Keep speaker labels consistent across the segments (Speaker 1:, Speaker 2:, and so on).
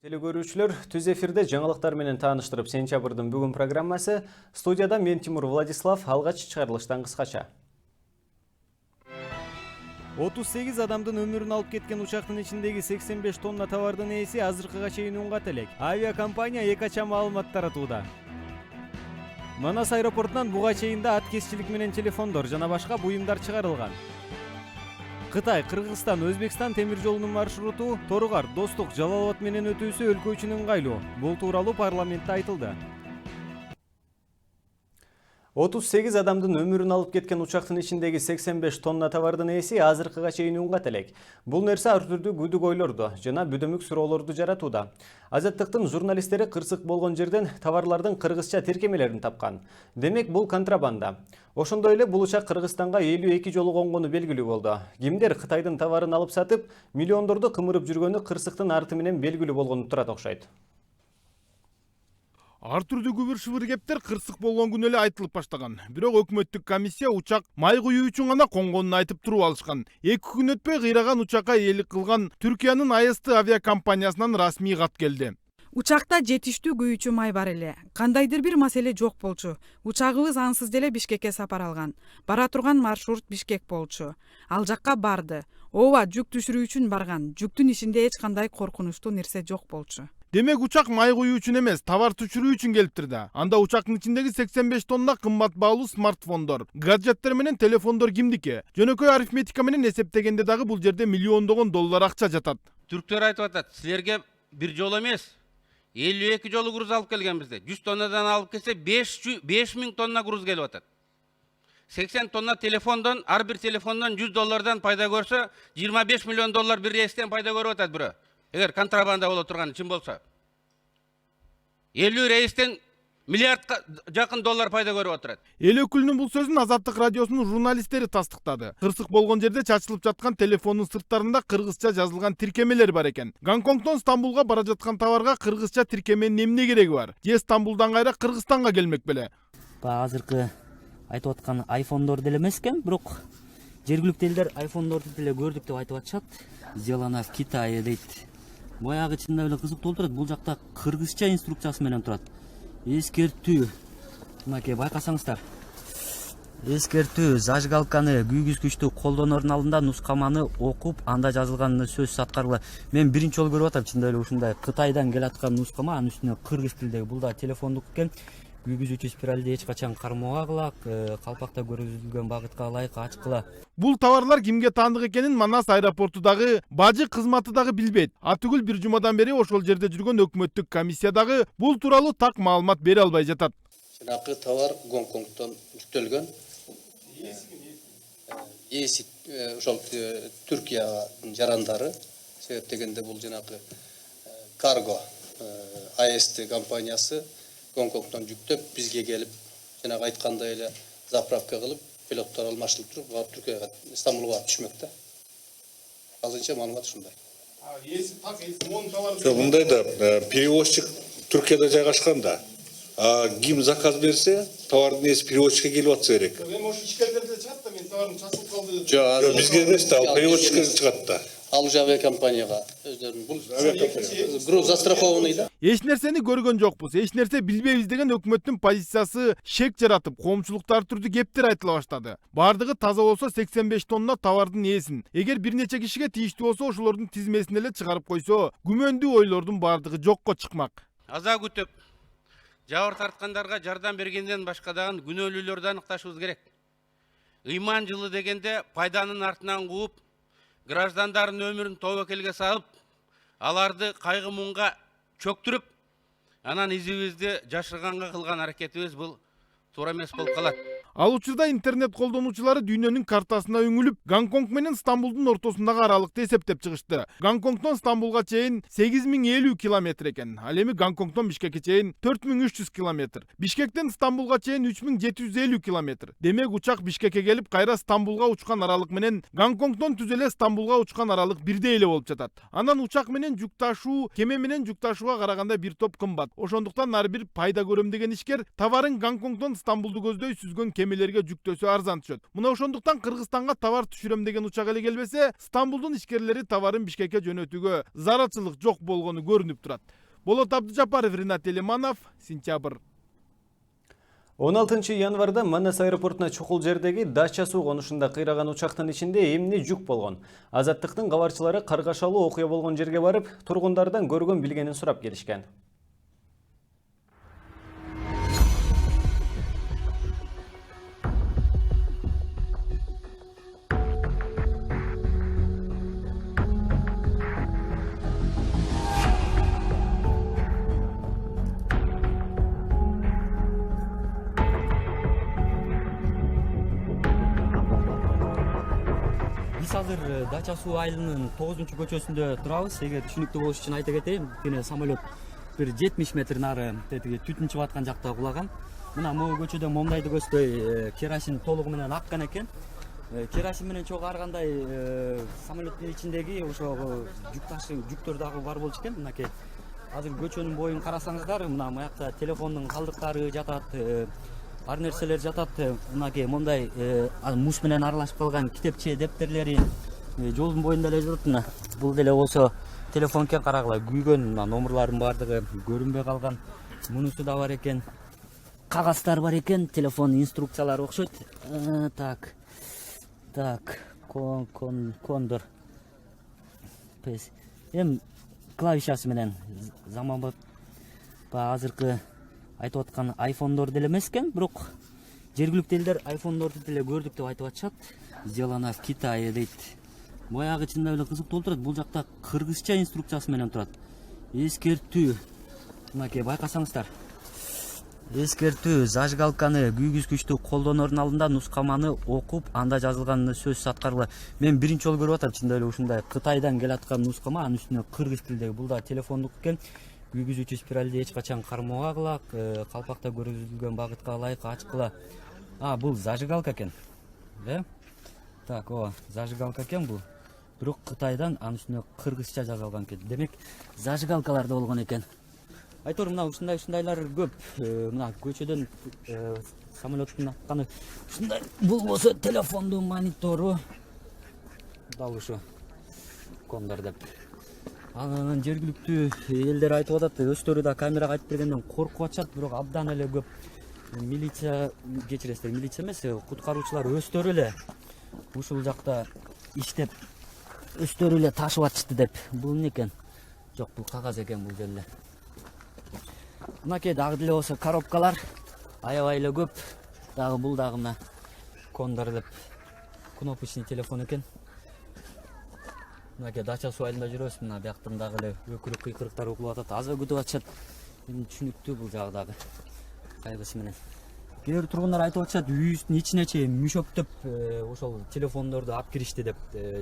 Speaker 1: Телекөрүүчүлөр, түз эфирде жаңылыктар менен тааныштырып, сентябрдын бүгүн программасы. Студияда мен Тимур Владислав, алгач чыгарылыштан кыскача. 38 адамдын өмүрүн алып кеткен учактын ичиндеги 85 тонна товардын ээси азыркыга чейин унгат элек. Авиакомпания эки ача маалымат таратууда. Манас аэропортунан буга чейин да аткезчилик менен телефондор жана башка буюмдар чыгарылган. Кытай, Кыргызстан, Өзбекстан темир жолунун маршруту Торугар, Достук, Жалал Абад менен өтүүсү өлкө үчүн ыңгайлуу. Бул тууралуу парламентте айтылды. 38 адамдын өмүрүн алып кеткен учактын ичиндеги 85 тонна товардын ээси азыркыга чейин унгат элек. Бул нерсе ар түрдүү күдүк ойлорду жана бүдөмүк суроолорду жаратууда. Азаттыктын журналисттери кырсык болгон жерден товарлардын кыргызча тиркемелерин тапкан. Демек бул контрабанда. Ошондой эле бул учак Кыргызстанга 52 жолу конгону белгилүү болду. Кимдер Кытайдын товарын алып сатып, миллиондорду кымырып жүргөнү кырсыктын арты менен белгилүү болгону турат окшойт.
Speaker 2: Ар түрдүү күбүр-шыбыр кептер кырсык болгон күнү эле айтылып баштаган. Бирок өкмөттүк комиссия учак май куюу үчүн гана конгонун айтып туруп алышкан. 2 күн өтпөй кыйраган учакка ээлик кылган Түркиянын АЭС авиакомпаниясынан расмий кат келди.
Speaker 3: Учакта жетиштүү күйүүчү май бар эле. Кандайдыр бир маселе жок болчу. Учагыбыз ансыз деле Бишкекке сапар алган. Бара турган маршрут Бишкек болчу. Ал жакка барды. Ооба, жүк түшүрүү үчүн барган. Жүктүн ичинде эч кандай коркунучтуу нерсе жок болчу.
Speaker 2: Демек учак май куюу үчүн эмес, товар түшүрүү үчүн келиптир да. Анда учактын ичиндеги 85 тонна кымбат баалуу смартфондор, гаджеттер менен телефондор кимдики? Жөнөкөй арифметика менен эсептегенде дагы бул жерде миллиондогон доллар акча жатат.
Speaker 4: Түрктөр айтып атат, силерге бир жол эмес, 52 жолу груз алып келген бизде. 100 тоннадан алып келсе 5000 тонна груз келип атат. 80 тонна телефондон, ар бир телефондон 100 доллардан пайда көрсө, 25 миллион доллар бир рейстен пайда көрүп атат бирөө. Эгер контрабанда боло турган чын болсо. 50 рейстен миллиардка жакын доллар пайда көрүп отурат.
Speaker 2: Эл өкүлүнүн бул сөзүн Азаттык радиосунун журналисттери тастыктады. Кырсык болгон жерде чачылып жаткан телефондун сырттарында кыргызча жазылган тиркемелер бар экен. Гонконгдон Стамбулга бара жаткан товарга кыргызча тиркеменин эмне кереги бар? Же Стамбулдан кайра Кыргызстанга келмек беле?
Speaker 5: Азыркы айтып аткан айфондор деле эмес экен, бирок жергиликтүү элдер айфондорду деле көрдүк деп айтып атышат. Сделано в Китае дейт. Баягы чында эле кызыктуу болуп турат. Бул жакта кыргызча инструкциясы менен турат. Эскертүү. Мынакей байкасаңыздар. Эскертүү, зажигалканы күйгүзгүчтү колдонордун алдында нускаманы окуп, анда жазылган сөз аткаргыла. Мен биринчи жолу көрүп атам, чында эле ушундай Кытайдан келаткан нускама, анын үстүнө кыргыз тилдеги. Бул да телефондук экен. Күйгүзүүчү спиралди эч качан кармабагыла, калпакта көрсөтүлгөн багытка ылайык ачкыла.
Speaker 2: Бул товарлар кимге таандык экенин Манас аэропортудагы бажы кызматы дагы билбейт. Атүгүл бир жумадан бери ошол жерде жүргөн өкмөттүк комиссия дагы бул тууралуу так маалымат бере албай жатат.
Speaker 6: Жанагы товар Гонконгдон жүктөлгөн. Ээси ошол Түркиянын жарандары себептегенде бул жанагы карго АЭС компаниясы Гонконгдон жүктөп бизге келип, жанагы айткандай эле заправка кылып, пилоттор алмашылып туруп, Түркияга, Стамбулга түшмөк да. Азырынча маалымат ушундай.
Speaker 7: Мындай да, перевозчик Түркияда жайгашкан да. Ким заказ берсе, товардын ээси перевозчикке келип атса керек.
Speaker 2: Мен ошо ишкерлерде чыгат да, мен товарым чачылып калды.
Speaker 7: Жок, бизге эмес да, перевозчикке чыгат да.
Speaker 6: Ал уже авиакомпанияга өздөрүнүн бул груз застрахованный да.
Speaker 2: Эч нерсени көргөн жокпуз, эч нерсе билбейбиз деген өкмөттүн позициясы шек жаратып, коомчулукта ар түрдүү кептер айтыла баштады. Бардыгы таза болсо 85 тонна товардын ээсин. Эгер бир нече кишиге тийиштүү болсо, ошолордун тизмесин эле чыгарып койсо, күмөндүү ойлордун бардыгы жокко чыкмак.
Speaker 4: Аза күтүп, жабыр тарткандарга жардам бергенден башка дагы күнөөлүүлөрдү аныкташыбыз керек. Ыйман жылы дегенде пайданын артынан кууп, граждандардын өмүрүн тобокелге салып, аларды кайгы муңга чөктүрүп, анан изибизди жашырганга кылган аракетибиз бул туура эмес болуп калат.
Speaker 2: Ал учурда интернет колдонуучулары дүйнөнүн картасына үңүлүп, Гонконг менен Стамбулдун ортосундагы аралыкты эсептеп чыгышты. Гонконгдон Стамбулга чейин 8050 километр экен. Ал эми Гонконгдон Бишкекке чейин 4300 километр. Бишкектен Стамбулга чейин 3750 километр. Демек учак Бишкекке келип, кайра Стамбулга учкан аралык менен Гонконгдон түз эле Стамбулга учкан аралык бирдей эле болуп жатат. Анан учак менен жүк ташуу, кеме менен жүк ташууга караганда бир топ кымбат. Ошондуктан ар бир пайда көрөм деген ишкер товарын Гонконгдон Стамбулду көздөй сүзгөн эмелерге жүктөсү арзан түшөт. Мына ошондуктан Кыргызстанга товар түшүрөм деген учак эле келбесе, Стамбулдун ишкерлери товарын Бишкекке жөнөтүүгө зарылчылык жок болгону көрүнүп турат. Болот Абдыжапаров, Ринат Элиманов, Сентябрь.
Speaker 1: 16 январда Манас аэропортуна чукул жердеги Дача суу конушунда кыйраган учактын ичинде эмне жүк болгон. Азаттыктын кабарчылары каргашалуу окуя болгон жерге барып, тургундардан көргөн билгенин сурап келишкен.
Speaker 5: Биз азыр Дача суу айылынын 9-көчөсүндө турабыз. Эгер түшүнүктүү болуш үчүн айта кетейин, кene самолет бир 70 метр нары тетиги түтүн чыгып аткан жакта кулаган. Мына могу көчөдө момдайды көздөй керосин толугу менен аккан экен. Керосин менен чогуу ар кандай самолеттин ичиндеги ошо жүктөр дагы бар болчу экен. Мынакей азыр көчөнүн боюн карасаңыздар, мына маякта телефондун калдыктары жатат, ар нерселер жатат. Мынакей мондай муз менен аралашып калган китепче, дептерлери жолдун боюнда эле жатат. Мына бул деле болсо телефон экен, карагыла күйгөн, мына номерлардын баардыгы көрүнбөй калган. Мунусу да бар экен. Кагаздар бар экен, телефон инструкциялары окшойт. Кондор. Клавишасы менен заманбап азыркы айтып аткан айфондор деле эмес экен, бирок жергиликтүү элдер айфондорду деле көрдүк деп айтып атышат. Сделано в Китае дейт. Баягы чында эле кызыктуу болуп турат. Бул жакта кыргызча инструкциясы менен турат. Эскертүү. Мынакей байкасаңыздар. Эскертүү, зажигалканы күйгүзгүчтү колдоноордун алдында нускаманы окуп, анда жазылган сөзсүз аткаргыла. Мен биринчи жолу көрүп атам, чында эле ушундай Кытайдан келаткан нускама, анын үстүнө кыргыз тилдеги. Бул да телефондук экен. Күйгүзүүчү спиралди эч качан кармабагыла, калпакта көрсөтүлгөн багытка ылайык ачкыла. Бул зажигалка экен. Зажигалка экен бул. Бирок Кытайдан анын үстүнө кыргызча жазылган экен. Демек, зажигалкалар да болгон экен. Айтор, мына ушундайлар көп. Мына көчөдөн самолеттун акканы ушундай. Бул болсо телефондун монитору. Дал ушу кондор деп. Анан жергиликтүү элдер айтып атат, өздөрү да камерага айтып бергенден коркуп атышат, бирок абдан эле көп милиция, кечиресиздер, милиция эмес, куткаруучулар өздөрү эле ушул жакта иштеп, өздөрү эле ташып атышты деп. Бул эмне экен? Жок, бул кагаз экен бул жерде. Мынакей дагы деле болсо коробкалар аябай эле көп. Дагы бул дагы мына кондор деп кнопочный телефон экен. Мынакей Дача суу айылында жүрөбүз. Мына бияктан дагы эле өкүрүк кыйкырыктар угулуп атат. Азыр күтүп атышат. Эми түшүнүктүү бул жагы дагы кайгысы менен. Кээ бир тургундар айтып атышат, үйүбүздүн ичине чейин мүшөктөп ошол телефондорду алып киришти деп.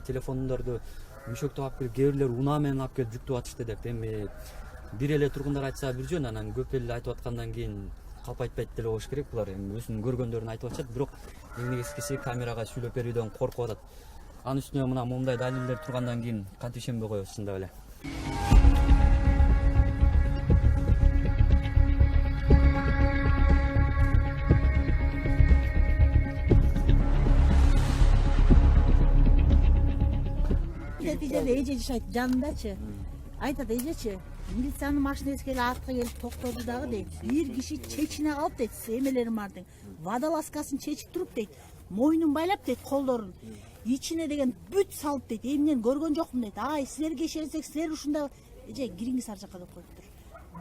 Speaker 5: Телефондорду мүшөктөп алып кирип, кээ бирлер унаа менен алып келип жүктөп атышты деп. Эми бир эле тургундар айтса бир жөн, анан көп эле айтып аткандан кийин калп айтпайт деле болуш керек. Булар эми өзүнүн көргөндөрүн айтып атышат, бирок эң негизгиси камерага сүйлөп берүүдөн коркуп атат. Анын үстүнө мына момундай далилдер тургандан кийин кантип ишенбей коебуз чындап эле.
Speaker 8: Эже жашайт жанындачы. Айтат, эжечи, милициянын машинеси келип артка келип токтоду дагы дейт. Бир киши чечине калып дейт, эмелерин бар дейт. Водолазкасын чечип туруп дейт. Мойнун байлап дейт, колдорун. Ичине деген бүт салып дейт. Эмнен көргөн жокмун дейт. Ай, силерге ишенсек, силер ушунда эже кириңиз ар жакка деп коюптур.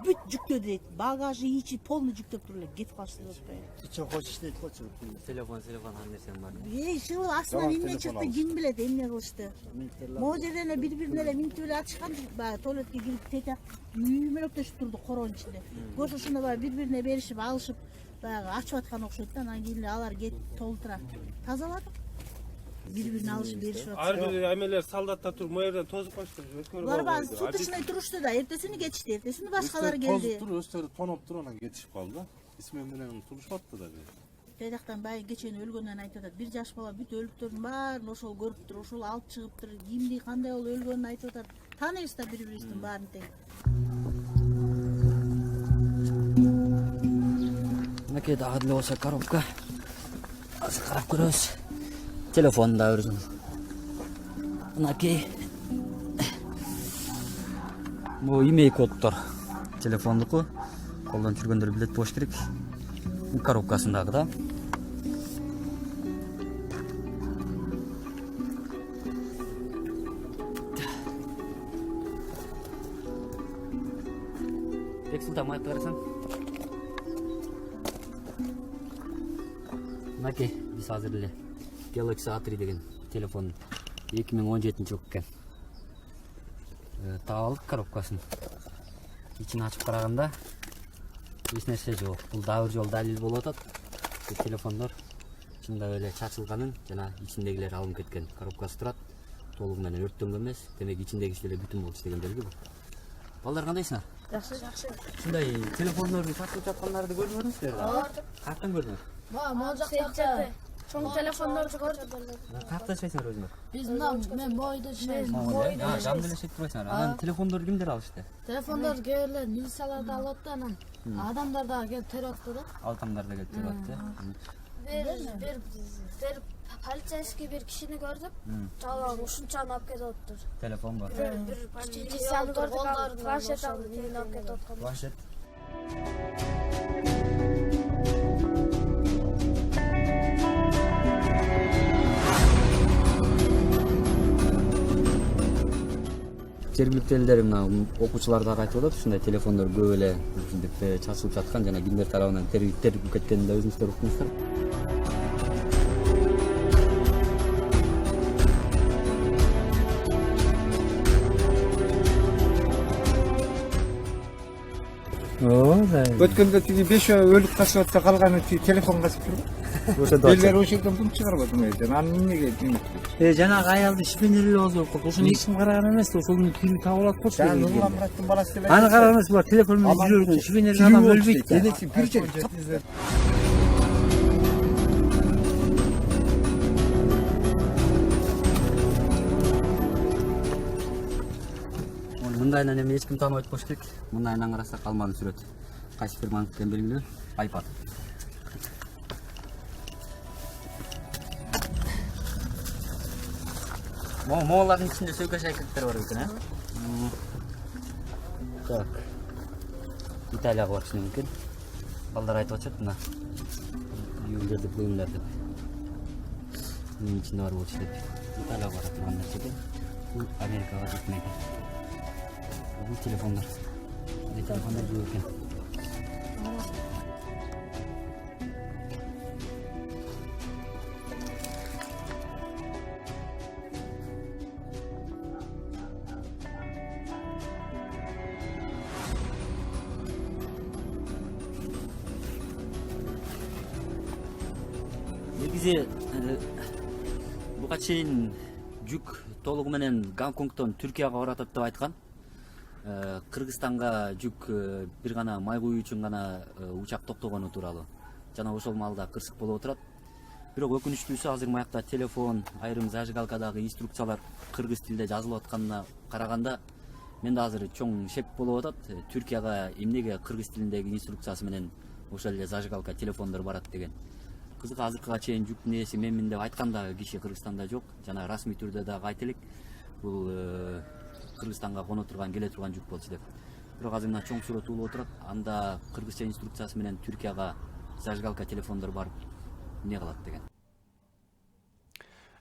Speaker 8: Бүт жүктөдү дейт. Багажы, ичи полный жүктөп туруп эле кетип калышты деп атпайбы.
Speaker 5: Чоң хочуш дейт кочу. Телефон ар нерсем бар.
Speaker 8: Шыл астынан эмне чыкты, ким билет эмне кылышты. Могу жерден эле бири-бирине эле минтип эле атышкан, баягы туалетке кирип тетек үймөлөктөшүп турду короонун ичинде. Көрсө ошондо баягы бири-бирине беришип, алышып, баягы ачып аткан окшойт да, анан кийин алар кетип толтура тазаладык. Бири-бирине алышып беришип атышты.
Speaker 9: Ар бир эмелер солдаттар туруп, могу жерден тозуп коюшту.
Speaker 8: Булар баягы суточный турушту да, эртесини кетишти, эртесини башкалар келди.
Speaker 9: Өздөрү тоноп туруп анан кетишип калды да. Исмем менен турушпапты да.
Speaker 8: Тедактан баягы кечен өлгөндөн айтып атат. Бир жаш бала бүт өлүктөрдүн баарын ошол көрүптүр, ошол алып чыгыптыр. Кимди кандай болуп өлгөнүн айтып атат. Тааныйбыз да бири-бирибиздин баарын тең.
Speaker 5: Мынакей дагы деле болсо коробка. Азыр карап көрөбүз. Телефон да өзүм. Мынакей. Бул имей коддор. Телефондуку. Колдон жүргөндөр билет болуш керек. Коробкасындагы да. Текстилда майк карасаң. Мынакей, биз азыр эле Galaxy A3 деген телефон 2017 жылы экен. Таалык коробкасын. İçini açıp karaganda hiç nerse yok. Bul davır yol dalil болуп атат. Bu telefonlar içinde öyle çatılganın jana içindegiler alınıp ketken коробкасы турат. Толугу менен өрттөнгөн эмес. Демек içindeki işler бүтүн болчу деген белги бул. Балдар кандайсыңар?
Speaker 10: Жакшы.
Speaker 5: Ушундай телефондорду сатып жаткандарды көрдүңүздөр? Каяктан көрдүңүз?
Speaker 10: Могул жакта чоң телефондорду көрдүк.
Speaker 5: Каякта жашайсыңар өзүңөр?
Speaker 10: Биз мен бойдо жашайбыз.
Speaker 5: Жамды эле жашайт турасыңар. Анан телефондорду кимдер алышты?
Speaker 10: Телефондорду кээ милициялар да алат да, анан адамдар да келип терип атты да.
Speaker 5: Адамдар да келип терип атты.
Speaker 11: Bir полицейский bir kişini gördüm. Çalan uşunçanı alıp ketiptir.
Speaker 5: Telefon var.
Speaker 11: Bir kişini gördük. Planşet aldı, telini alıp ketiptir.
Speaker 5: Planşet. Жергиликтүү элдер мына окуучулар дагы айтып атат, ушундай телефондор көп эле ушинтип чачылып жаткан жана кимдер тарабынан терип кеткенин да өзүңүздөр уктуңуздар.
Speaker 12: Өткөндө тиги 5 өлүк касып атса калганы телефон касып турбу?
Speaker 5: Ошондо
Speaker 12: Элдер ошол жерден бул чыгарып атат эмне? Анын эмнеге?
Speaker 5: Жанагы аялды шифренерлеп алып коюп, ошону эч ким караган эмес, ошонун тили табылат болчу.
Speaker 12: Нурмураттын баласы деле.
Speaker 5: Аны караган эмес, булар телефон менен жүрөт, шифренерлеп адам өлбөйт.
Speaker 12: Денеси бир жер.
Speaker 5: Мындайынан эми эч ким тааныбайт болуш керек. Мындайынан карасак алманы сүрөт. Кайсы фирманын экени белгилүү. iPad. Моолардын ичинде сөйкө шайкеттер бар экен, Так. Италияга барышы мүмкүн. Балдар айтып атышат мына. Юлдерди буюмдар деп. Мунун ичинде бар болчу деп. Италияга бара турган нерсе экен. Бул Америкага кетмек. Бул телефондар. Бул телефондар бул экен. Негизи буга чейин жүк толугу менен Гонконгдон Түркияга баратат деп айткан. Кыргызстанга жүк бир гана май куюу үчүн гана учак токтогону тууралуу. Жана ошол маалда кырсык болуп отурат. Бирок өкүнүчтүүсү азыр маякта телефон, айрым зажигалкадагы инструкциялар кыргыз тилде жазылып атканына караганда менде азыр чоң шек болуп атат. Түркияга эмнеге кыргыз тилиндеги инструкциясы менен ошол эле зажигалка телефондор барат деген. Кызык азыркыга чейин жүктүн ээси менмин деп айткан да киши Кыргызстанда жок. Жана расмий түрдө дагы айта элек. Бул Кыргызстанга коно турган, келе турган жүк болчу деп. Бирок азыр мына чоң сурет болуп отурат. Анда кыргызча инструкциясы менен Түркияга зажигалка телефондор барып эмне кылат деген.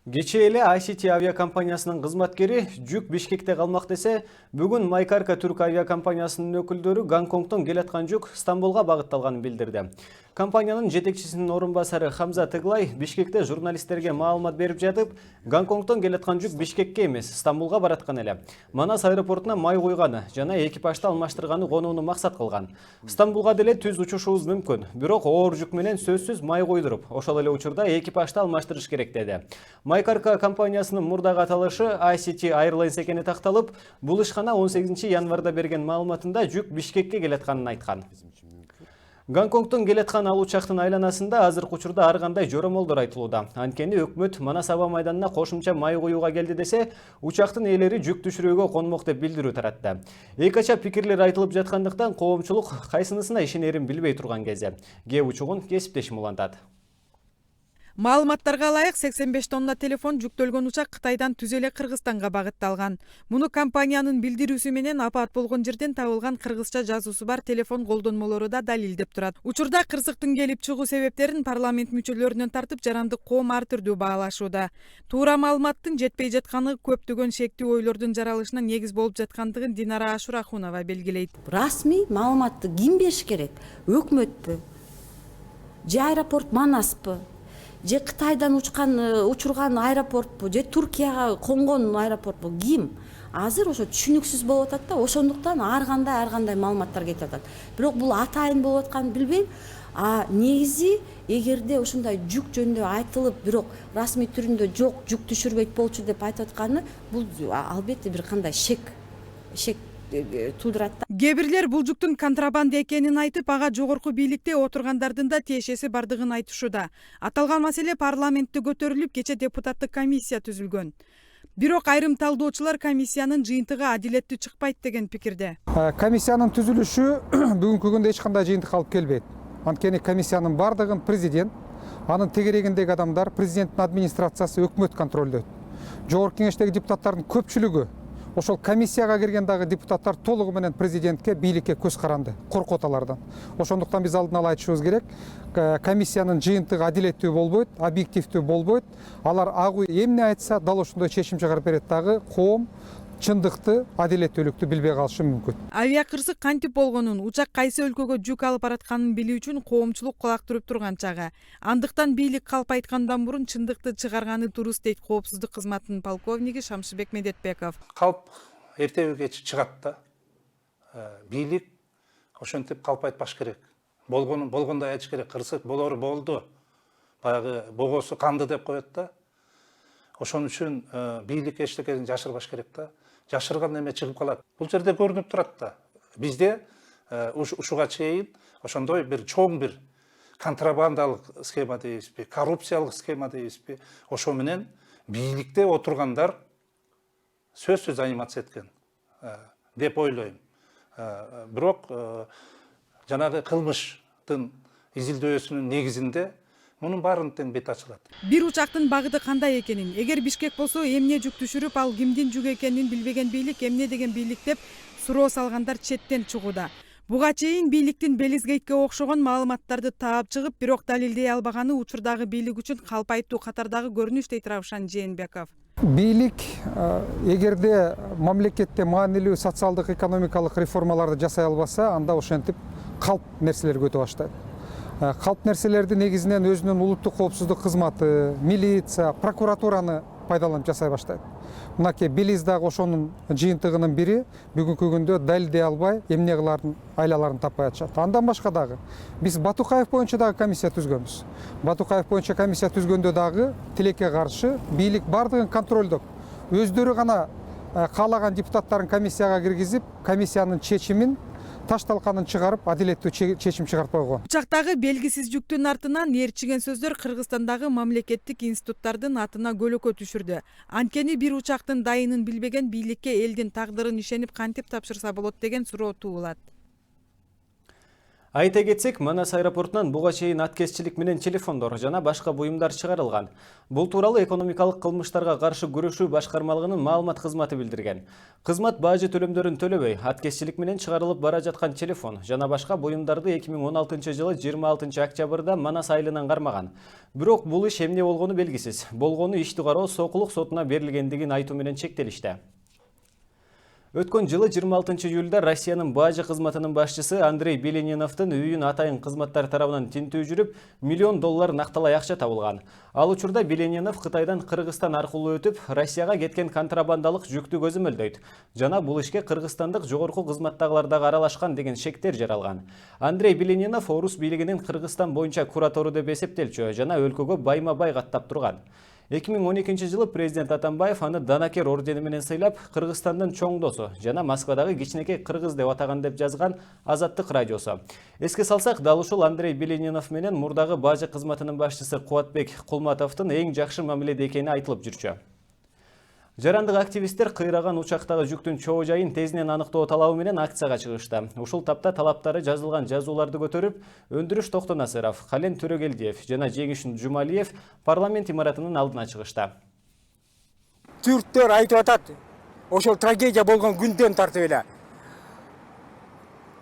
Speaker 1: Кечээ эле ICT авиакомпаниясынын кызматкери жүк Бишкекте калмак десе, бүгүн Майкарка Түрк авиакомпаниясынын өкүлдөрү Гонконгдон келаткан жүк Стамбулга багытталганын билдирди. Компаниянын жетекчисинин орун басары Хамза Тыглай Бишкекте журналисттерге маалымат берип жатып, Гонконгдон келаткан жүк Бишкекке эмес, Стамбулга бараткан эле. Манас аэропортуна май куйганы жана экипажды алмаштырганы конууну максат кылган. Стамбулга деле түз учушубуз мүмкүн, бирок оор жүк менен сөзсүз май куйдуруп, ошол эле учурда экипажды алмаштырыш керек деди. Майкарка компаниясынын мурдагы аталышы ICT Airlines экени такталып, бул ишкана 18 январда берген маалыматында жүк Бишкекке келатканын айткан. Гонконгдон келаткан ал учактын айланасында азыркы учурда ар кандай жоромолдор айтылууда. Анткени өкмөт Манас аба майданына кошумча май куюуга келди десе, учактын ээлери жүк түшүрүүгө конмок деп билдирүү таратты. Эки ача пикирлер айтылып жаткандыктан коомчулук кайсынысына ишенерин билбей турган кезде. Кээ учугун кесиптешим улантат.
Speaker 3: Маалыматтарга ылайык 85 тонна телефон жүктөлгөн учак Кытайдан түз эле Кыргызстанга багытталган. Муну компаниянын билдирүүсү менен апат болгон жерден табылган кыргызча жазуусу бар телефон колдонмолору да далилдеп турат. Учурда кырсыктын келип чыгуу себептерин парламент мүчөлөрүнөн тартып жарандык коом ар түрдүү баалашууда. Туура маалыматтын жетпей жатканы көптөгөн шектүү ойлордун жаралышына негиз болуп жаткандыгын Динара Ашурахунова белгилейт.
Speaker 13: Расмий маалыматты ким бериш керек? Өкмөтпү? Же аэропорт Манаспы? Же Кытайдан учурган аэропортпу? Же Туркияга конгон аэропортпу? Ким? Азыр ошо түшүнүксүз болуп атат да, ошондуктан ар кандай маалыматтар кетип атат. Бирок бул атайын болуп атканын билбейм. Негизи эгерде ушундай жүк жөнүндө айтылып, бирок расмий түрүндө жок, жүк түшүрбөйт болчу деп айтып атканы, бул албетте бир кандай шек туудурат да.
Speaker 3: Кээ бирлер бул жүктүн контрабанда экенин айтып, ага жогорку бийликте отургандардын да тиешеси бардыгын айтышууда. Аталган маселе парламентте көтөрүлүп, кече депутаттык комиссия түзүлгөн. Бирок айрым талдоочулар комиссиянын жыйынтыгы адилеттүү чыкпайт деген пикирде.
Speaker 12: Комиссиянын түзүлүшү бүгүнкү күндө эч кандай жыйынтык алып келбейт. Анткени комиссиянын бардыгын президент, анын тегерегиндеги адамдар, президенттин администрациясы, өкмөт контролдойт. Жогорку кеңештеги депутаттардын көпчүлүгү ошол комиссияга кирген дагы депутаттар толугу менен президентке, бийликке көз каранды, коркот алардан. Ошондуктан биз алдын ала айтышыбыз керек, комиссиянын жыйынтыгы адилеттүү болбойт, объективдүү болбойт. Алар агы эмне айтса, дал ошондой чечим чыгарып берет дагы, коом чындыкты, адилеттүүлүктү билбей калышы мүмкүн.
Speaker 3: Авиакырсык кантип болгонун, учак кайсы өлкөгө жүк алып баратканын билүү үчүн коомчулук кулак туруп турган чагы. Андыктан бийлик калп айткандан мурун чындыкты чыгарганы туруз дейт коопсуздук кызматынын полковниги Шамшыбек Медетбеков.
Speaker 14: Калп эртеби кеч чыгат да. Бийлик ошентип калп айтпаш керек. Болгондой айтыш керек. Кырсык болору болду. Баягы богосу канды деп коет да. Ошон үчүн бийлик эчтекени жашырбаш керек да. Жашырган эме чыгып калат. Бул жерде көрүнүп турат да. Бизде ушуга чейин ошондой бир чоң бир контрабандалык схема дейбизби, коррупциялык схема дейбизби, ошо менен бийликте отургандар сөзсүз заниматься эткен деп ойлойм. Бирок жанагы кылмыштын изилдөөсүнүн негизинде мунун баарын тең бет ачылат.
Speaker 3: Бир учактын багыты кандай экенин, эгер Бишкек болсо эмне жүк түшүрүп, ал кимдин жүгү экенин билбеген бийлик эмне деген бийлик деп суроо салгандар четтен чыгууда. Буга чейин бийликтин Белизгейтке окшогон маалыматтарды таап чыгып, бирок далилдей албаганы учурдагы бийлик үчүн калп айтуу катардагы көрүнүш дейт Равшан Жээнбеков.
Speaker 12: Бийлик эгерде мамлекетте маанилүү социалдык экономикалык реформаларды жасай албаса, анда ошентип калп нерселер өтө баштайт. Калп нерселерди негизинен өзүнүн улуттук коопсуздук кызматы, милиция, прокуратураны пайдаланып жасай баштайт. Мынакей Белиз дагы ошонун жыйынтыгынын бири бүгүнкү күндө далилдей албай, эмне кыларын айлаларын таппай атышат. Андан башка дагы биз Батукаев боюнча дагы комиссия түзгөнбүз. Батукаев боюнча комиссия түзгөндө дагы тилекке каршы бийлик бардыгын контролдоп, өздөрү гана каалаган депутаттарын комиссияга киргизип, комиссиянын чечимин ташталканын чыгарып, адилеттүү чечим чыгарып койгон.
Speaker 3: Учактагы белгисиз жүктүн артынан ээрчиген сөздөр Кыргызстандагы мамлекеттик институттардын атына көлөкө түшүрдү. Анткени бир учактын дайынын билбеген бийликке элдин тагдырын ишенип кантип тапшырса болот деген суроо туулат.
Speaker 1: Айта кетсек, Манас аэропортунан буга чейин аткезчилик менен телефондор жана башка буюмдар чыгарылган. Бул тууралуу экономикалык кылмыштарга каршы күрөшүү башкармалыгынын маалымат кызматы билдирген. Кызмат бажы төлөмдөрүн төлөбөй, аткезчилик менен чыгарылып бара жаткан телефон жана башка буюмдарды 2016-жылы 26 октябрда Манас айылынан кармаган. Бирок бул иш эмне болгону белгисиз. Болгону ишти кароо Сокулук сотуна берилгендигин айтуу менен чектелишти. Өткөн жылы 26 июлда Россиянын бажы кызматынын башчысы Андрей Белениновдун үйүн атайын кызматтар тарабынан тинтүү жүрүп, $1 миллион накталай акча табылган. Ал учурда Беленинов Кытайдан Кыргызстан аркылуу өтүп, Россияга кеткен контрабандалык жүктү көзөмөлдөйт. Жана бул ишке кыргызстандык жогорку кызматтагылар дагы аралашкан деген шектер жаралган. Андрей Беленинов орус бийлигинин Кыргызстан боюнча куратору деп эсептелчү жана өлкөгө байма-бай каттап турган. 2012 жылы президент Атамбаев аны Данакер ордени менен сыйлап, Кыргызстандын чоң досу жана Москвадагы кичинекей кыргыз деп атаган деп жазган Азаттык радиосу. Эске салсак, дал ушул Андрей Беленинов менен мурдагы бажы кызматынын башчысы Кубатбек Кулматовдун эң жакшы мамиледе экени айтылып жүрчү. Жарандык активисттер кыйраган учактагы жүктүн чоо жайын тезинен аныктоо талабы менен акцияга чыгышты. Ушул тапта талаптары жазылган жазууларды көтөрүп, Өндүрүш Токтонасыров, Хален Төрөгелдиев жана Жеңиш Жумалиев парламент имаратынын алдына чыгышты.
Speaker 15: Түрктөр айтып атат, ошол трагедия болгон күндөн тартып эле.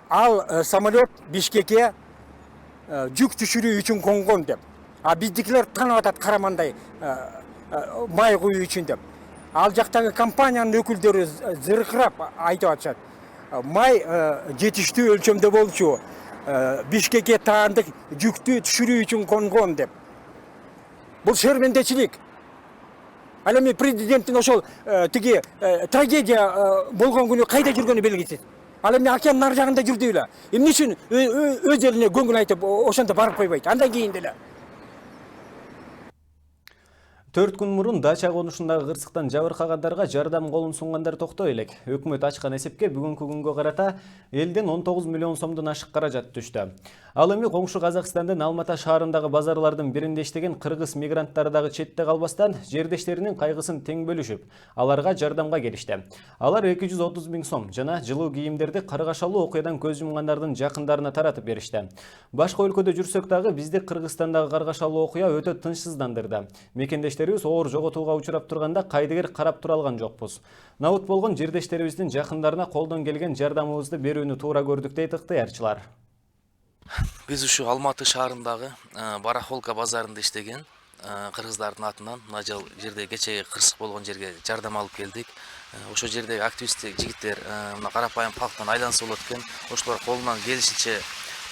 Speaker 15: Ал самолет Бишкекке жүк түшүрүү үчүн конгон деп. А биздикилер танып атат карамандай май куюу үчүн деп. Ал жактагы компаниянын өкүлдөрү зыркырап айтып атышат. Май жетиштүү өлчөмдө болчу. Бишкекке таандык жүктү түшүрүү үчүн конгон деп. Бул шермендечилик. Ал эми президенттин ошол тиги трагедия болгон күнү кайда жүргөнү белгисиз. Ал эми океан нар жагында жүрдү эле. Эмне үчүн өз элине көңүл айтып ошондо барып койбойт? Андан кийин деле.
Speaker 1: 4 күн мурун дача конушундагы кырсыктан жабыркагандарга жардам колун сунгандар токтой элек. Өкмөт ачкан эсепке бүгүнкү күнгө карата элден 19 миллион сомдон ашык каражат түштү. Ал эми коңшу Казакстандын Алмата шаарындагы базарлардын биринде иштеген кыргыз мигранттары дагы четте калбастан жердештеринин кайгысын тең бөлүшүп, аларга жардамга келишти. Алар 230 миң сом жана жылуу кийимдерди каргашалуу окуядан көз жумгандардын жакындарына таратып беришти. Башка өлкөдө жүрсөк дагы бизди Кыргызстандагы каргашалуу окуя өтө тынчсыздандырды. Мекендештерибиз оор жоготууга учурап турганда кайдыгер карап тура алган жокпуз. Набыт болгон жердештерибиздин жакындарына колдон келген жардамыбызды берүүнү туура көрдүк дейт ыктыярчылар.
Speaker 16: Биз ушу Алматы шаарындагы Барахолка базарында иштеген кыргыздардын атынан мына жерде кечээ кырсык болгон жерге жардам алып келдик. Ошол жердеги активисттик жигиттер мына карапайым калктан айланса болот экен. Ошолор колунан келишинче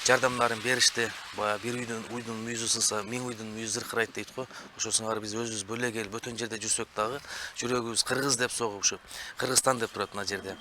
Speaker 16: жардамдарын беришти. Баягы бир уйдун мүйүзү сынса, 1000 уйдун мүйүзү зыркырайт дейт го. Ошосуңар биз өзүбүз бөлө келип бөтөн жерде жүрсөк дагы жүрөгүбүз кыргыз деп согуп ушу Кыргызстан деп турат мына жерде.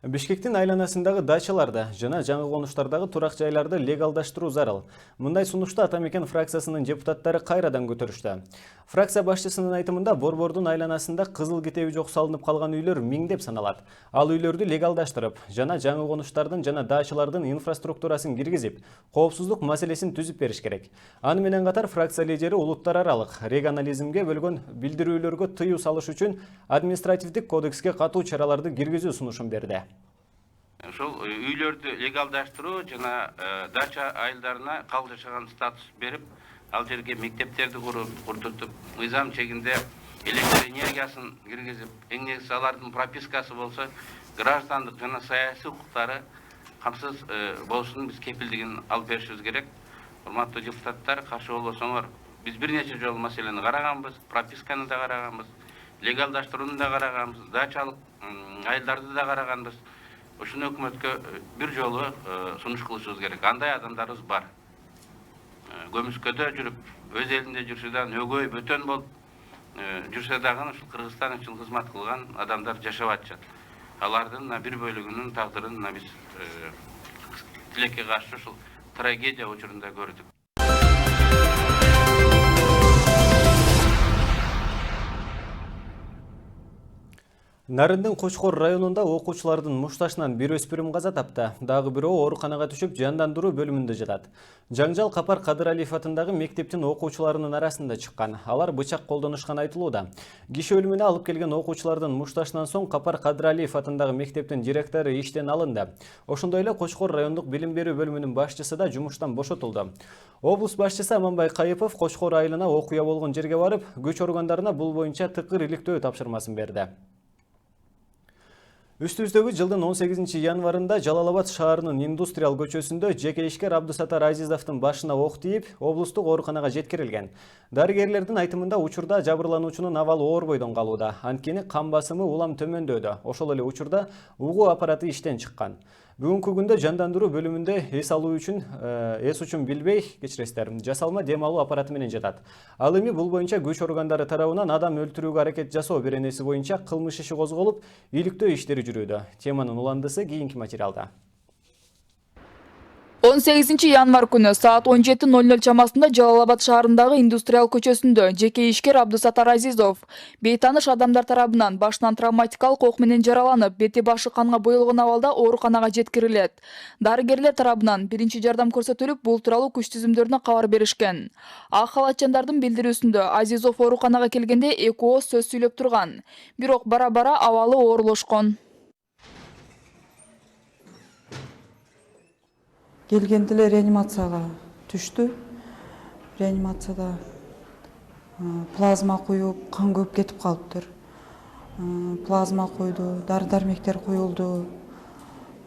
Speaker 1: Бишкектин айланасындагы дачаларда жана жаңы конуштардагы турак жайларды легалдаштыруу зарыл. Мындай сунушту Ата Мекен фракциясынын депутаттары кайрадан көтөрүштү. Фракция башчысынын айтымында Борбордун айланасында кызыл китеби жок салынып калган үйлөр миңдеп саналат. Ал үйлөрдү легалдаштырып, жана жаңы конуштардын жана дачалардын инфраструктурасын киргизип, коопсуздук маселесин түзүп бериш керек. Аны менен катар фракция лидери улуттар аралык регионализмге бөлгөн билдирүүлөргө тыюу салыш үчүн административдик кодекске катуу чараларды киргизүү сунушун берди.
Speaker 4: Ошол үйлөрдү легалдаштыруу жана дача айылдарына кал жашаган статус берип, ал жерге мектептерди курдуртуп, мыйзам чегинде электр энергиясын киргизип, эң негизги алардын пропискасы болсо, граждандык жана саясий укуктары камсыз болушунун биз кепилдигин алып беришибиз керек. Урматтуу депутаттар, каршы болбосоңор, биз бир нече жолу маселени караганбыз, прописканы да караганбыз, легалдаштырууну да караганбыз, дачалык айылдарды да караганбыз. Ошону өкмөткө бир жолу сунуш кылышыбыз керек. Андай адамдарыбыз бар. Көмүскөдө жүрүп, өз элинде жүрсө да өгөй бөтөн болуп жүрсө дагы ушул Кыргызстан үчүн кызмат кылган адамдар жашап атышат. Алардын бир бөлүгүнүн тагдырын биз тилекке каршы ушул трагедия учурунда көрдүк.
Speaker 1: Нарындын Кочкор районунда окуучулардын мушташынан бир өспүрүм каза тапты. Дагы бирөө ооруканага түшүп жандандыруу бөлүмүндө жатат. Жаңжал Капар Кадыралиев атындагы мектептин окуучуларынын арасында чыккан. Алар бычак колдонушкан айтылууда. Киши өлүмүнө алып келген окуучулардын мушташынан соң Капар Кадыралиев атындагы мектептин директору иштен алынды. Ошондой эле Кочкор райондук билим берүү бөлүмүнүн башчысы да жумуштан бошотулду. Облус башчысы Аманбай Кайыпов Кочкор айылына окуя болгон жерге барып, күч органдарына бул боюнча тыкыр иликтөө тапшырмасын берди. Үстүбүздөгү жылдын 18 январында Жалал-Абад шаарынын индустриал көчөсүндө жеке ишкер Абдысатар Азизовдун башына ок тийип, облустук ооруканага жеткирилген. Дарыгерлердин айтымында учурда жабырлануучунун абалы оор бойдон калууда. Анткени кан басымы улам төмөндөөдө. Ошол эле учурда угуу аппараты иштен чыккан. Бүгүнкү күндө жандандыруу бөлүмүндө эс алуу үчүн эс учун билбей, кечиресиздер, жасалма дем алуу аппараты менен жатат. Ал эми бул боюнча күч органдары тарабынан адам өлтүрүүгө аракет жасоо беренеси боюнча кылмыш иши козголуп, иликтөө иштери жүрүүдө. Теманын уландысы кийинки материалда.
Speaker 17: 18 январ күнү саат 17:00 чамасында Жалал-Абад шаарындагы индустриал көчөсүндө жеке ишкер Абдусаттар Азизов бейтаныш адамдар тарабынан башынан травматикалык ок менен жараланып, бети башы канга боелгон абалда ооруканага жеткирилет. Дарыгерлер тарабынан биринчи жардам көрсөтүлүп, бул тууралуу күч түзүмдөрүнө кабар беришкен. Ак халатчандардын билдирүүсүндө Азизов ооруканага келгенде 2 ооз сөз сүйлөп турган, бирок бара-бара абалы оорлошкон.
Speaker 3: Келгенде эле реанимацияга түштү. Реанимацияда плазма куюп, кан көп кетип калыптыр. Плазма койду, дары-дармектер коюлду.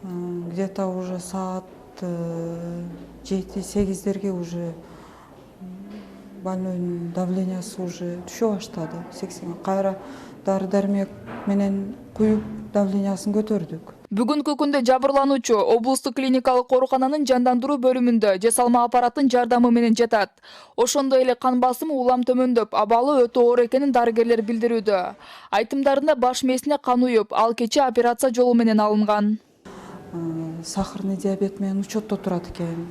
Speaker 3: Где-то уже саат 7-8-дерге уже больнойдун давлениясы уже түшө баштады. 80 кайра дары-дармек менен куюп давлениясын көтөрдүк.
Speaker 17: Бүгүнкү күндө жабырлануучу облустук клиникалык оорукананын жандандыруу бөлүмүндө жасалма аппараттын жардамы менен жатат. Ошондой эле кан басымы улам төмөндөп, абалы өтө оор экенин дарыгерлер билдирүүдө. Айтымдарында баш мээсине кан уюп, ал кечээ операция жолу менен алынган.
Speaker 3: Сахарный диабет менен учетто турат экен.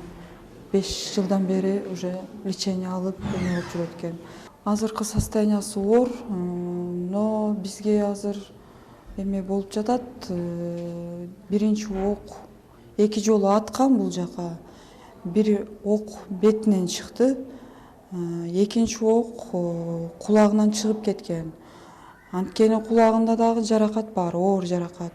Speaker 3: 5 жылдан бери уже лечение алып, эмелеп жүрөт экен. Азыркы состояниясы оор, но бизге азыр эме болуп жатат. Биринчи ок 2 жолу аткан бул жака. Бир ок бетинен чыкты, экинчи ок кулагынан чыгып кеткен. Анткени кулагында дагы жаракат бар, оор жаракат.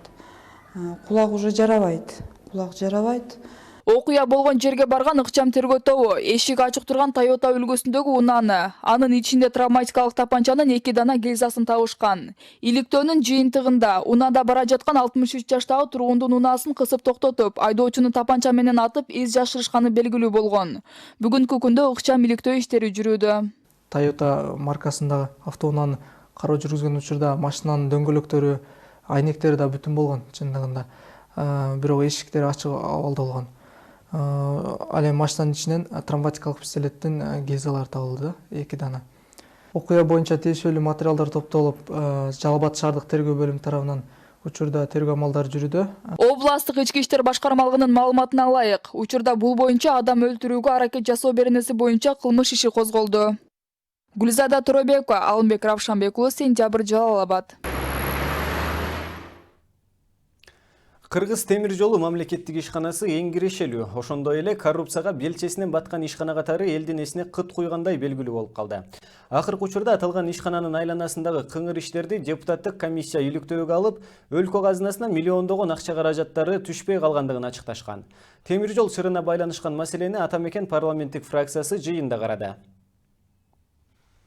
Speaker 3: Кулак уже жарабайт. Кулак жарабайт.
Speaker 17: Окуя болгон жерге барган ыкчам тергөө тобу эшиги ачык турган Toyota үлгүсүндөгү унааны, анын ичинде травматикалык тапанчанын 2 дана гильзасын табышкан. Иликтөөнүн жыйынтыгында унада бара жаткан 63 жаштагы тургундун унаасын кысып токтотуп, айдоочуну тапанча менен атып, из жашырышканы белгилүү болгон. Бүгүнкү күндө ыкчам иликтөө иштери жүрүүдө.
Speaker 18: Toyota маркасындагы автоунааны кароо жүргүзгөн учурда машинанын дөңгөлөктөрү, айнектери да бүтүн болгон чындыгында. Бирок эшиктери ачык абалда болгон. Ал эми машинанын ичинен травматикалык пистолеттин гильзалары табылды, 2 дана. Окуя боюнча тиешелүү материалдар топтолуп, Жалал-Абад шаардык тергөө бөлүмү тарабынан учурда тергөө амалдары жүрүүдө.
Speaker 17: Областык ички иштер башкармалыгынын маалыматына ылайык, учурда бул боюнча адам өлтүрүүгө аракет жасоо беренеси боюнча кылмыш иши козголду. Гүлзада Туробекова, Алымбек Равшанбек уулу, Сентябрь, Жалал-Абад.
Speaker 1: Кыргыз темир жолу мамлекеттик ишканасы эң кирешелүү. Ошондой эле коррупцияга белчесинен баткан ишкана катары элдин эсине кыт куйгандай белгилүү болуп калды. Акыркы учурда аталган ишкананын айланасындагы кыңыр иштерди депутаттык комиссия иликтөөгө алып, өлкө казынасына миллиондогон акча каражаттары түшпөй калгандыгын ачыкташкан. Темир жол сырына байланышкан маселени Ата Мекен парламенттик фракциясы жыйында карады.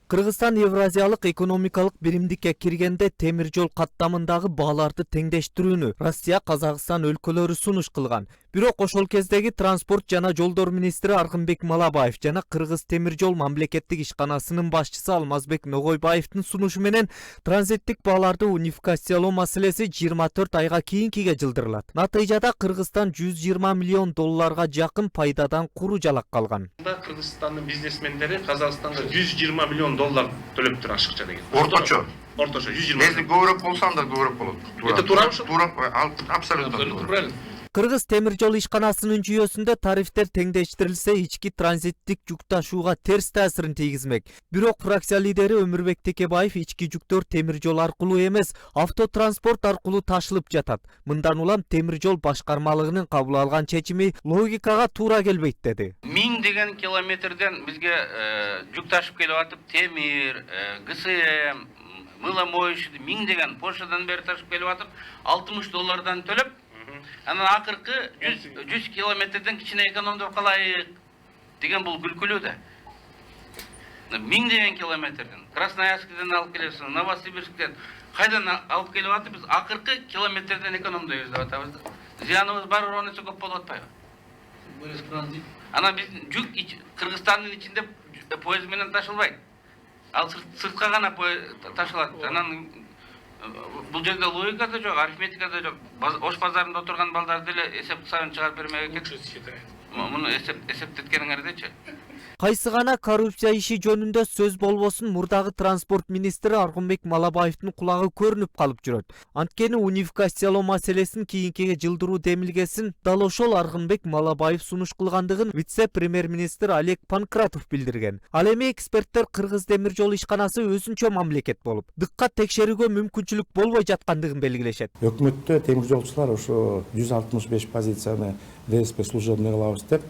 Speaker 19: Кыргызстан Евразиялык экономикалык биримдикке киргенде темир жол каттамындагы бааларды теңдештирүүнү Россия, Казакстан өлкөлөрү сунуш кылган. Бирок ошол кездеги транспорт жана жолдор министри Аргынбек Малабаев жана Кыргыз темир жол мамлекеттик ишканасынын башчысы Алмазбек Ногойбаевдин сунушу менен транзиттик бааларды унификациялоо маселеси 24 айга кийинкиге жылдырылат. Натыйжада Кыргызстан 120 миллион долларга жакын пайдадан куру жалак калган.
Speaker 20: Кыргызстандын бизнесмендери Казакстанга 120 миллион доллар төлөп тур ашыкча деген.
Speaker 21: Орточо.
Speaker 20: Орточо 120.
Speaker 21: Если көбүрөөк болсам да көбүрөөк болот.
Speaker 20: Это туурабы ушул?
Speaker 21: Туура, абсолютно туура.
Speaker 19: Кыргыз темир жол ишканасынын жүйөсүндө тарифтер теңдештирилсе, ички транзиттик жүк ташууга терс таасирин тийгизмек. Бирок фракция лидери Өмүрбек Текебаев ички жүктөр темир жол аркылуу эмес, автотранспорт аркылуу ташылып жатат. Мындан улам темир жол башкармалыгынын кабыл алган чечими логикага туура келбейт деди.
Speaker 4: 1000 деген километрден бизге жүк ташып келип атып, темир, ГСМ, мыломоющий 1000 деген Польшадан бери ташып келип атып, $60 төлөп, анан акыркы 100 километрден кичине экономдоп калайык деген бул күлкүлүү да. 1000 деген километрден Красноярскіден алып келесиң, Новосибирсктен кайдан алып келип атып, биз акыркы километрден экономдойбуз деп атабыз да. Зыяныбыз бар, ошон эсе көп болуп атпайбы? Анан биз жүк Кыргызстандын ичинде поезд менен ташылбайт. Ал сыртка гана ташылат. Анан бул жерде логика да жок, арифметика да жок. Ош базарында отурган балдар деле эсеп сарын чыгарып бермек экен. Муну эсептеткениңердечи.
Speaker 19: Кайсы гана коррупция иши жөнүндө сөз болбосун мурдагы транспорт министри Аргынбек Малабаевдин кулагы көрүнүп калып жүрөт. Анткени унификациялоо маселесин кийинкиге жылдыруу демилгесин дал ошол Аргынбек Малабаев сунуш кылгандыгын вице-премьер-министр Олег Панкратов билдирген. Ал эми эксперттер Кыргыз темир жол ишканасы өзүнчө мамлекет болуп, дыккат текшерүүгө мүмкүнчүлүк болбой жаткандыгын белгилешет.
Speaker 7: Өкмөттө темир жолчулар ошо 165 позицияны ДСП служебный кылабыз деп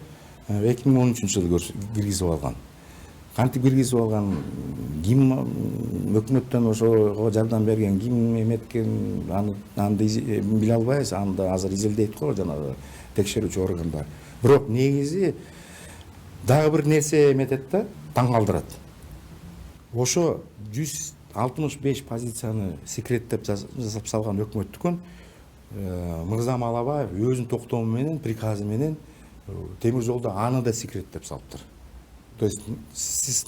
Speaker 7: 2013-жылы киргизип алган. Кантип киргизип алган, ким өкмөттөн ошого жардам берген, ким эметкен, аны биле албайбыз, аны азыр изилдейт го жанагы текшерүүчү органдар. Бирок негизи дагы бир нерсе эметет да, таң калтырат. Ошо 165 позицияны секреттеп жасап салган өкмөттүкүн Мырза Малабаев өзүнүн токтому менен, приказы менен темир жолдо аны да секреттеп салыптыр. То есть сиз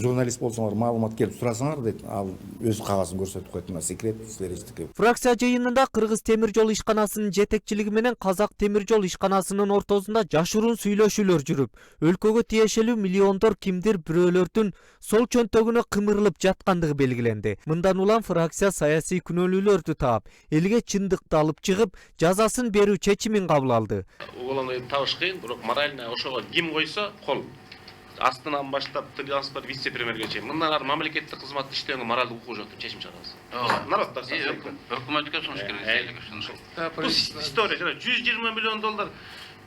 Speaker 7: журналист болсоңор, маалымат келип сурасаңар дейт, ал өз кагазын көрсөтүп койт, мына секрет силер эчтеке.
Speaker 19: Фракция жыйынында Кыргыз темир жол ишканасынын жетекчилиги менен Казак темир жол ишканасынын ортосунда жашыруун сүйлөшүүлөр жүрүп, өлкөгө тиешелүү миллиондор кимдир бирөөлөрдүн сол чөнтөгүнө кымырылып жаткандыгы белгиленди. Мындан улам фракция саясий күнөөлүүлөрдү таап, элге чындыкты алып чыгып, жазасын берүү чечимин кабыл алды.
Speaker 20: Уголовный табыш кыйын, бирок морально ошого ким койсо кол. Астынан баштап транспорт вице-премьерге чейин. Мындан ары мамлекеттик кызматта иштөөгө моралдык укугу жок деп чечим чыгарабыз. Народтар
Speaker 4: Өкмөткө сунуш керек.
Speaker 20: Бул история жана 120 миллион доллар.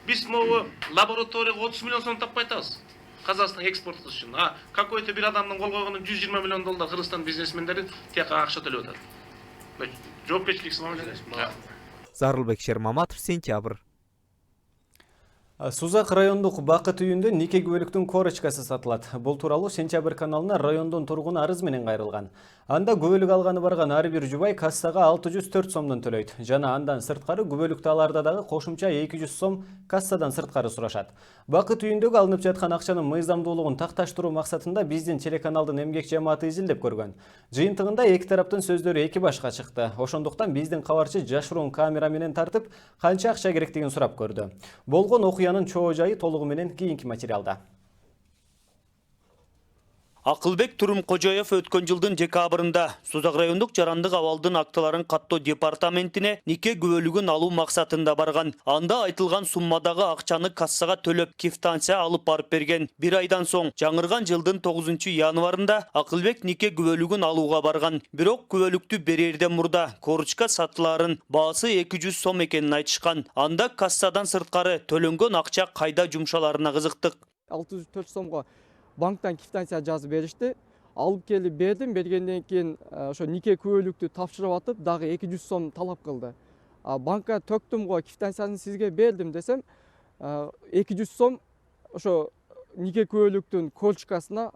Speaker 20: Биз могу лабораторияга 30 миллион сом таппай атабыз. Казакстан экспорт кылыш үчүн. Какой-то бир адамдын кол койгону 120 миллион доллар Кыргызстан бизнесмендери тияка акча төлөп атат. Жоопкерчиликсиз мамлекет.
Speaker 19: Зарылбек Шермаматов, Сентябрь.
Speaker 1: Сузак райондук бакыт үйүндө нике күбөлүктүн корочкасы сатылат. Бул тууралуу Сентябрь каналына райондун тургуну арыз менен кайрылган. Анда күбөлүк алганы барган ар бир жубай кассага 604 сомдон төлөйт. Жана андан сырткары күбөлүктү аларда дагы кошумча 200 сом кассадан сырткары сурашат. Бакыт үйүндөгү алынып жаткан акчанын мыйзамдуулугун такташтыруу максатында биздин телеканалдын эмгек жамааты изилдеп көргөн. Жыйынтыгында эки тараптын сөздөрү эки башка чыкты. Ошондуктан биздин кабарчы жашыруун камера менен тартып, канча акча керектигин сурап көрдү. Болгон окуянын чоо жайы толугу менен кийинки материалда.
Speaker 22: Акылбек Турум-Кожоев өткөн жылдын декабрында Сузак райондук жарандык абалдын актыларын каттоо департаментине нике күбөлүгүн алуу максатында барган. Анда айтылган суммадагы акчаны кассага төлөп, квитанция алып барып берген. Бир айдан соң, жаңырган жылдын 9 январында Акылбек нике күбөлүгүн алууга барган. Бирок күбөлүктү берерден мурда корочка сатыларын баасы 200 сом экенин айтышкан. Анда кассадан сырткары төлөнгөн акча кайда жумшаларына кызыктык.
Speaker 23: 604 сомго банктан квитанция жазып беришти. Алып келип бердим. Бергенден кийин ошо нике күбөлүктү тапшырып атып, дагы 200 сом талап кылды. Банкка төктүм го, квитанцияны сизге бердим десем, 200 сом ошо нике күбөлүктүн корочкасына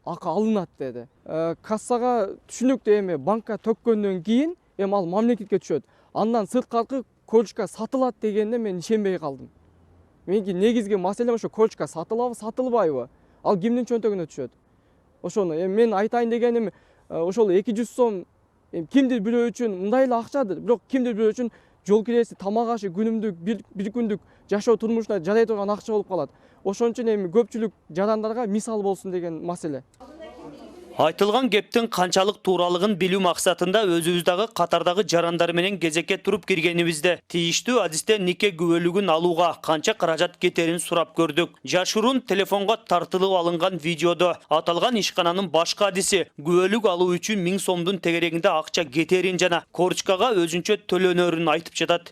Speaker 23: акы алынат деди. Кассага түшүнүктүү эми банкка төккөндөн кийин эми ал мамлекетке түшөт. Андан сырткары корочка сатылат дегенде мен ишенбей калдым. Меники негизги маселем ошо корочка сатылабы, сатылбайбы? Ал кимдин чөнтөгүнө түшөт? Ошону мен айтайын дегеним, ошол 200 сом кимдир бирөө үчүн мындай эле акчадыр, бирок кимдир бирөө үчүн жол кирesi, тамак ашы, күнүмдүк, бир күндүк жашоо турмушуна жарай турган акча болуп калат. Ошон үчүн эми көпчүлүк жарандарга мисал болсун деген маселе.
Speaker 22: Айтылган кептин канчалык тууралыгын билүү максатында өзүбүздагы катардагы жарандар менен кезекке туруп киргенибизде тийиштүү адисте нике күбөлүгүн алууга канча каражат кетерин сурап көрдүк. Жашыруун телефонго тартылып алынган видеодо аталган ишкананын башка адиси күбөлүк алуу үчүн 1000 сомдун тегерегинде акча кетерин жана корочкага өзүнчө төлөнөрүн айтып жатат.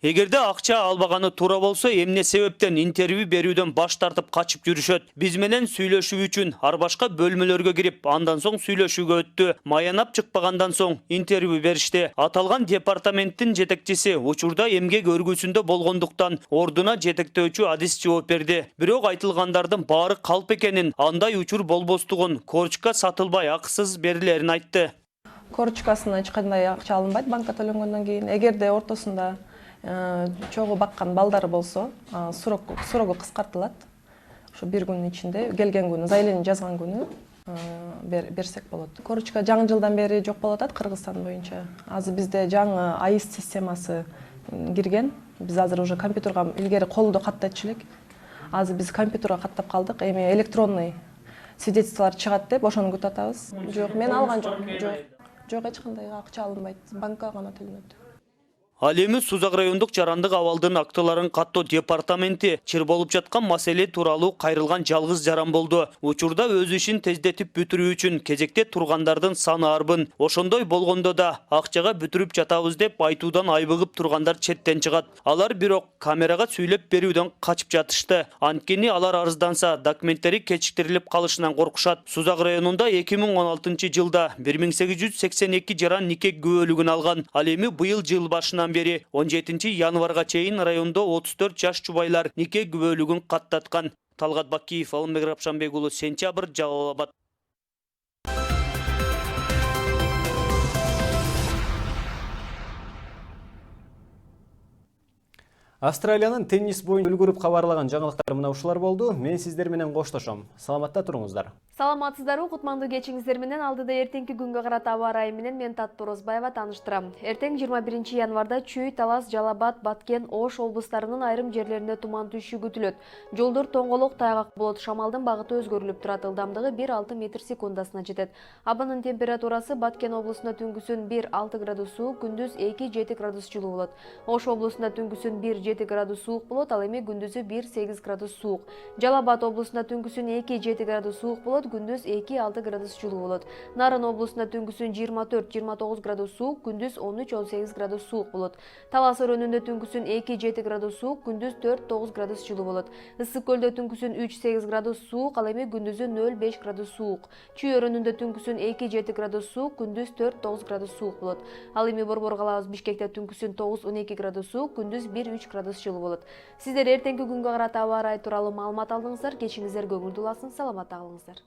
Speaker 22: Эгерде акча албаганы туура болсо, эмне себептен интервью берүүдөн баш тартып качып жүрүшөт. Биз менен сүйлөшүү үчүн ар башка бөлмөлөргө кирип, андан соң сүйлөшүүгө өттү. Маянап чыкпагандан соң интервью беришти. Аталган департаменттин жетекчиси учурда эмгек өргүүсүндө болгондуктан ордуна жетектөөчү адис жооп берди. Бирок айтылгандардын баары калп экенин, андай учур болбостугун, корочка сатылбай акысыз берилерин айтты.
Speaker 24: Корочкасына эч кандай акча алынбайт банкка төлөнгөндөн кийин. Эгерде ортосунда
Speaker 2: чогуу баккан балдары болсо срогу кыскартылат. Ошо бир күнүн ичинде келген күнү, заявление жазган күнү берсек болот. Корочка жаңы жылдан бери жок болуп атат Кыргызстан боюнча. Азыр бизде жаңы АИС системасы кирген. Биз азыр уже компьютерга илгери колдо каттайтчу элек. Азыр биз компьютерга каттап калдык. Эми электронный свидетельстволор чыгат деп ошону күтүп атабыз. Жок, мен алган жок. Жок, эч кандай акча алынбайт. Банкка гана төлөнөт.
Speaker 22: Ал эми Сузак райондук жарандык абалдын актыларын каттоо департаменти чыр болуп жаткан маселе тууралуу кайрылган жалгыз жаран болду. Учурда өз ишин тездетип бүтүрүү үчүн кезекте тургандардын саны арбын. Ошондой болгондо да акчага бүтүрүп жатабыз деп айтуудан айбыгып тургандар четтен чыгат. Алар бирок камерага сүйлөп берүүдөн качып жатышты. Анткени алар арызданса документтери кечиктирилип калышынан коркушат. Сузак районунда 2016 жылда 1882 жаран нике күбөлүгүн алган. Ал эми быйыл жыл башынан бери 17 январга чейин райондо 34 жаш жубайлар нике күбөлүгүн каттаткан. Талгат Бакиев, Алымбек Рапшанбек уулу, Сентябрь, Жалал Абад.
Speaker 1: Австралиянын теннис боюнча үлгүрүп кабарлаган жаңылыктар мына ушулар болду. Мен сиздер менен коштошом. Саламатта туруңуздар.
Speaker 6: Саламатсыздарбы, кутмандуу кечиңиздер менен алдыда эртеңки күнгө карата аба ырайы менен мен Таттуу Орозбаева тааныштырам. Эртең 21 январда Чүй, Талас, Жалал Абад, Баткен, Ош облустарынын айрым жерлеринде туман түшүү күтүлөт. Жолдор тоңголок тайгак болот. Шамалдын багыты өзгөрүлүп турат. Ылдамдыгы 1-6 метр секундасына жетет. Абанын температурасы Баткен облусунда түнгүсүн 1-6 градус суук, күндүз 2-7 градус жылуу болот. Ош облусунда түнгүсүн 1-7 градус суук болот, ал эми күндүзү 1-8 градус суук. Жалал Абад облусунда түнгүсүн 2-7 градус суук болот, күндүз 2-6 градус жылуу болот. Нарын облусунда түнгүсүн 24-29 градус суук, күндүз 13-18 градус суук болот. Талас өрөөнүндө түнгүсүн 2-7 градус суук, күндүз 4-9 градус жылуу болот. Ысык көлдө түнгүсүн 3-8 градус суук, ал эми күндүзү 0-5 градус суук. Чүй өрөөнүндө түнгүсүн 2-7 градус суук, күндүз 4-9 градус суук болот. Ал эми Борбор калабыз Бишкекте түнгүсүн 9-12 градус суук, күндүз 1-3 градус жылуу болот. Сиздер эртеңки күнгө карата аба ырайы тууралуу маалымат алдыңыздар. Кечиңиздер көңүлдүү уласын, саламатта калыңыздар.